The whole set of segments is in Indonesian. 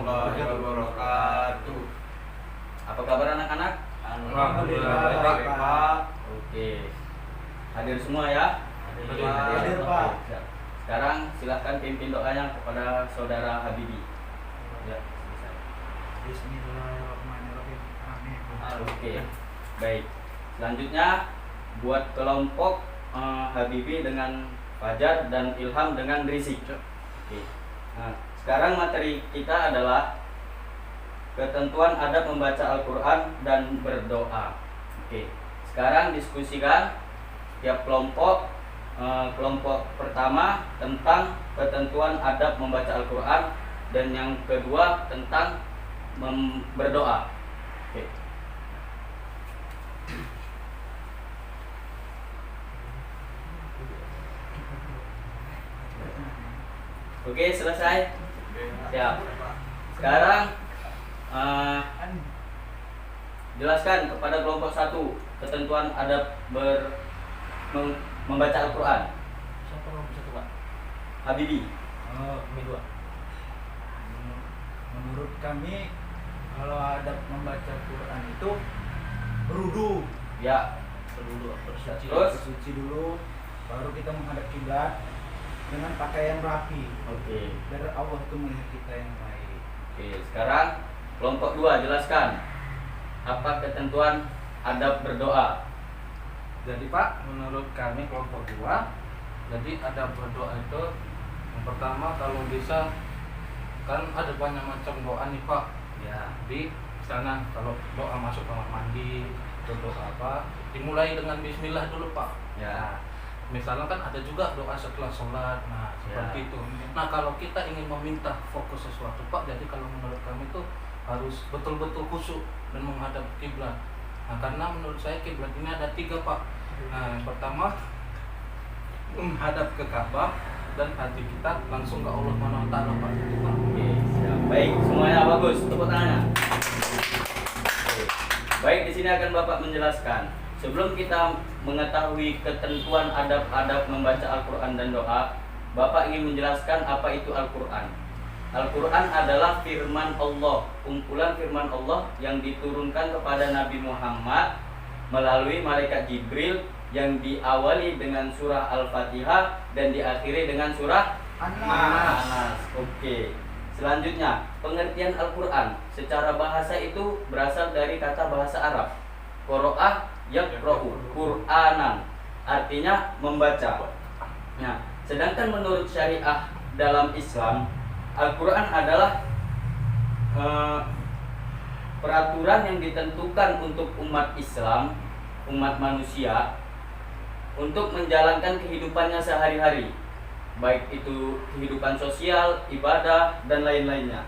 warahmatullahi wabarakatuh. Apa kabar anak-anak? Alhamdulillah baik, Pak. Oke. Hadir semua ya? Hadir, Pak. Oke. Sekarang silahkan pimpin doanya kepada saudara Habibi. Ya, selesai. Bismillahirrahmanirrahim. Amin. Oke. Baik. Selanjutnya buat kelompok Habibi dengan Fajar dan Ilham dengan Rizik. Oke. Nah, sekarang materi kita adalah ketentuan adab membaca Al-Quran dan berdoa. Oke. Sekarang diskusikan tiap kelompok. Kelompok pertama tentang ketentuan adab membaca Al-Quran dan yang kedua tentang berdoa. Oke. Oke, selesai. Siap. Sekarang jelaskan kepada kelompok 1 ketentuan adab membaca Al-Quran. Siapa kelompok 1, Pak? Habibi. Kedua. Menurut kami kalau adab membaca Quran itu berudu. Ya. Bersuci. Terus? Bersuci dulu, baru kita menghadap kiblat dengan pakaian rapi. Oke. Biar Allah itu melihat kita yang baik. Oke, sekarang kelompok 2 jelaskan apa ketentuan adab berdoa. Jadi Pak, menurut kami kelompok 2, jadi ada berdoa itu yang pertama kalau bisa kan ada banyak macam doa nih Pak. Ya. Di sana kalau doa masuk kamar mandi, doa apa, dimulai dengan bismillah dulu Pak. Ya. Misalnya kan ada juga doa setelah sholat, nah seperti itu. Nah kalau kita ingin meminta fokus sesuatu Pak, jadi kalau menurut kami itu harus betul-betul khusyuk dan menghadap kiblat. Nah karena menurut saya kiblat ini ada 3 Pak. Nah yang pertama menghadap ke Ka'bah dan hati kita langsung ke Allah SWT Pak. Gitu, Pak. Oke, siap. Baik, semuanya bagus. Tepuk tangannya. Oke. Baik, di sini akan Bapak menjelaskan. Sebelum kita mengetahui ketentuan adab-adab membaca Al-Quran dan doa, Bapak ingin menjelaskan apa itu Al-Quran. Al-Quran adalah firman Allah, kumpulan firman Allah yang diturunkan kepada Nabi Muhammad melalui malaikat Jibril yang diawali dengan surah Al-Fatihah dan diakhiri dengan surah An-Nas. Oke. Selanjutnya, pengertian Al-Quran secara bahasa itu berasal dari kata bahasa Arab. Qura'ah yaqra'u, Qur'anan, artinya membaca. Nah, sedangkan menurut syariah dalam Islam, Al-Quran adalah peraturan yang ditentukan untuk umat Islam, umat manusia, untuk menjalankan kehidupannya sehari-hari, baik itu kehidupan sosial, ibadah, dan lain-lainnya.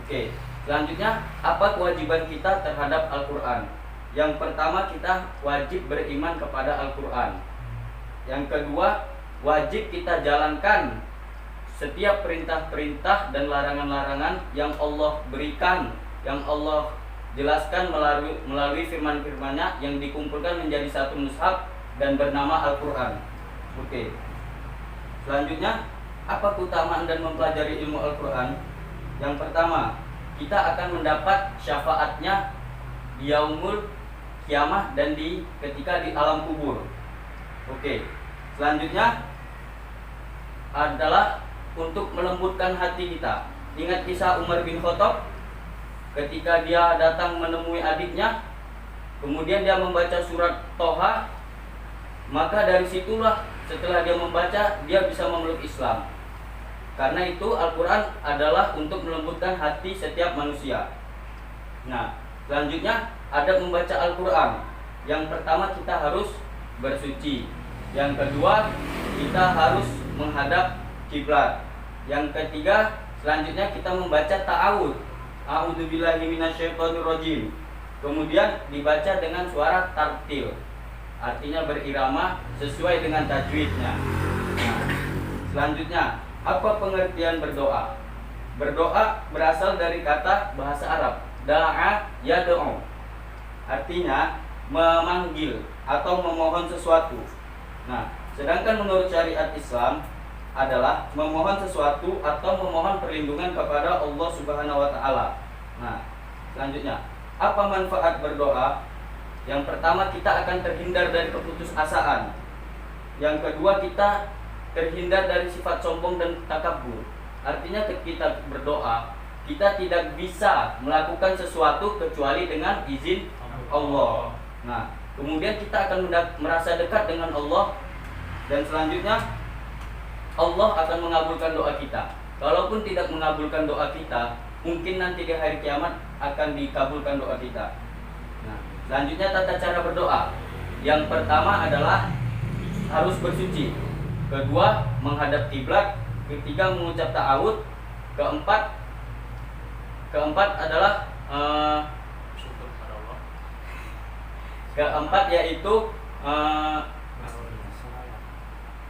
Oke, selanjutnya apa kewajiban kita terhadap Al-Quran? Yang pertama, kita wajib beriman kepada Al-Quran. Yang kedua, wajib kita jalankan setiap perintah-perintah dan larangan-larangan yang Allah berikan, yang Allah jelaskan melalui firman-firman-Nya yang dikumpulkan menjadi satu mushaf dan bernama Al-Quran. Oke. Selanjutnya, apa keutamaan dan mempelajari ilmu Al-Quran? Yang pertama, kita akan mendapat syafaatnya di yaumul kiamah dan ketika di alam kubur. Oke. Selanjutnya adalah untuk melembutkan hati kita. Ingat kisah Umar bin Khattab ketika dia datang menemui adiknya, kemudian dia membaca surat Toha, maka dari situlah setelah dia membaca, dia bisa memeluk Islam. Karena itu Al-Quran adalah untuk melembutkan hati setiap manusia. Nah, selanjutnya ada membaca Al-Quran. Yang pertama, kita harus bersuci. Yang kedua, kita harus menghadap kiblat. Yang ketiga, selanjutnya kita membaca ta'awudz. A'udzubillahi minasyaitonirrajim. Kemudian dibaca dengan suara tartil, artinya berirama sesuai dengan tajwidnya. Nah, selanjutnya, apa pengertian berdoa? Berdoa berasal dari kata bahasa Arab da'a yad'u, artinya memanggil atau memohon sesuatu. Nah, sedangkan menurut syariat Islam, adalah memohon sesuatu atau memohon perlindungan kepada Allah Subhanahu wa taala. Nah, selanjutnya, apa manfaat berdoa? Yang pertama, kita akan terhindar dari keputusasaan. Yang kedua, kita terhindar dari sifat sombong dan takabur. Artinya ketika kita berdoa, kita tidak bisa melakukan sesuatu kecuali dengan izin Allah. Nah, kemudian kita akan merasa dekat dengan Allah, dan selanjutnya Allah akan mengabulkan doa kita. Kalaupun tidak mengabulkan doa kita, mungkin nanti di hari kiamat akan dikabulkan doa kita. Nah, selanjutnya tata cara berdoa. Yang pertama adalah harus bersuci. Kedua, menghadap kiblat. Ketiga, mengucap ta'awud. Keempat adalah Syukur kepada Allah.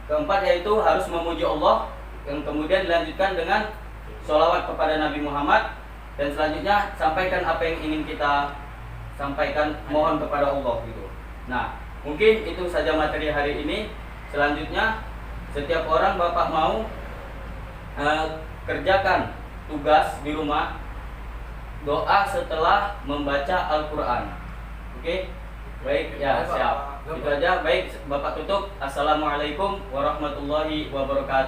keempat yaitu harus memuji Allah, dan kemudian dilanjutkan dengan sholawat kepada Nabi Muhammad, dan selanjutnya sampaikan apa yang ingin kita sampaikan, mohon kepada Allah gitu. Nah, mungkin itu saja materi hari ini. Selanjutnya setiap orang Bapak mau kerjakan tugas di rumah, doa setelah membaca Al-Quran. Oke? Baik, ya siap. Itu aja. Baik, Bapak tutup. Assalamualaikum warahmatullahi wabarakatuh.